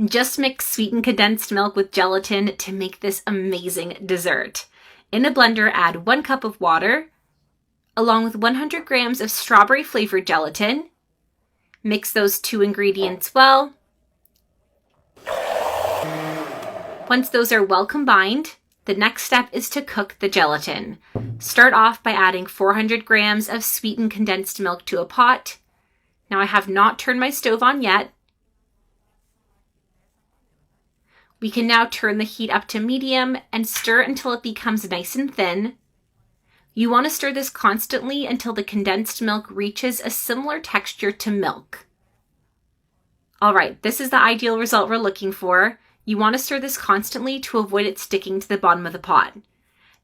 Just mix sweetened condensed milk with gelatin to make this amazing dessert. In a blender, add 1 cup of water, along with 100 grams of strawberry flavored gelatin. Mix those 2 ingredients well. Once those are well combined, the next step is to cook the gelatin. Start off by adding 400 grams of sweetened condensed milk to a pot. Now I have not turned my stove on yet. We can now turn the heat up to medium and stir until it becomes nice and thin. You want to stir this constantly until the condensed milk reaches a similar texture to milk. All right, this is the ideal result we're looking for. You want to stir this constantly to avoid it sticking to the bottom of the pot.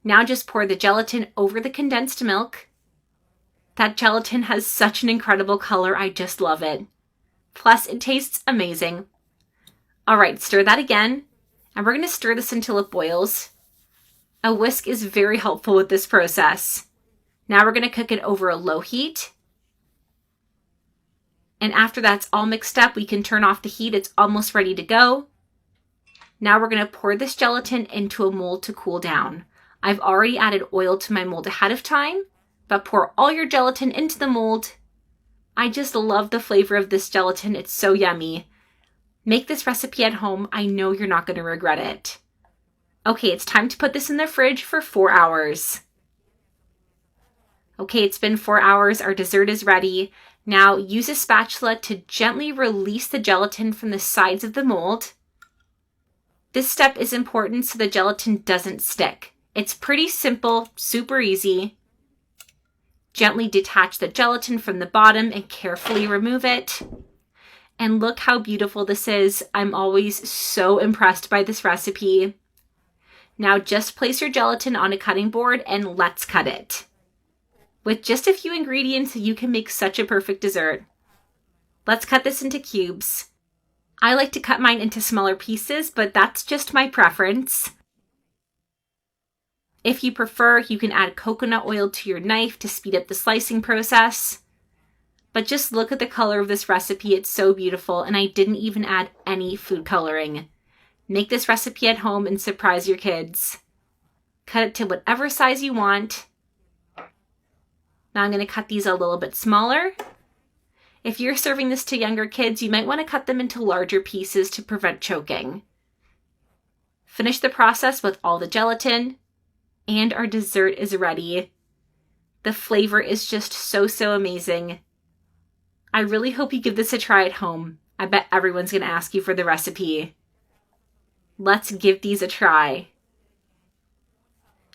Now just pour the gelatin over the condensed milk. That gelatin has such an incredible color, I just love it. Plus, it tastes amazing. All right, stir that again, and we're going to stir this until it boils. A whisk is very helpful with this process. Now we're going to cook it over a low heat. And after that's all mixed up, we can turn off the heat. It's almost ready to go. Now we're going to pour this gelatin into a mold to cool down. I've already added oil to my mold ahead of time, but pour all your gelatin into the mold. I just love the flavor of this gelatin. It's so yummy. Make this recipe at home. I know you're not going to regret it. Okay, it's time to put this in the fridge for 4 hours. Okay, it's been 4 hours. Our dessert is ready. Now use a spatula to gently release the gelatin from the sides of the mold. This step is important so the gelatin doesn't stick. It's pretty simple, super easy. Gently detach the gelatin from the bottom and carefully remove it. And look how beautiful this is. I'm always so impressed by this recipe. Now just place your gelatin on a cutting board and let's cut it. With just a few ingredients, you can make such a perfect dessert. Let's cut this into cubes. I like to cut mine into smaller pieces, but that's just my preference. If you prefer, you can add coconut oil to your knife to speed up the slicing process. But just look at the color of this recipe. It's so beautiful, and I didn't even add any food coloring. Make this recipe at home and surprise your kids. Cut it to whatever size you want. Now I'm going to cut these a little bit smaller. If you're serving this to younger kids, you might want to cut them into larger pieces to prevent choking. Finish the process with all the gelatin, and our dessert is ready. The flavor is just so amazing. I really hope you give this a try at home. I bet everyone's going to ask you for the recipe. Let's give these a try.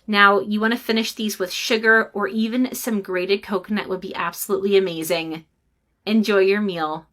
Now, you want to finish these with sugar or even some grated coconut would be absolutely amazing. Enjoy your meal.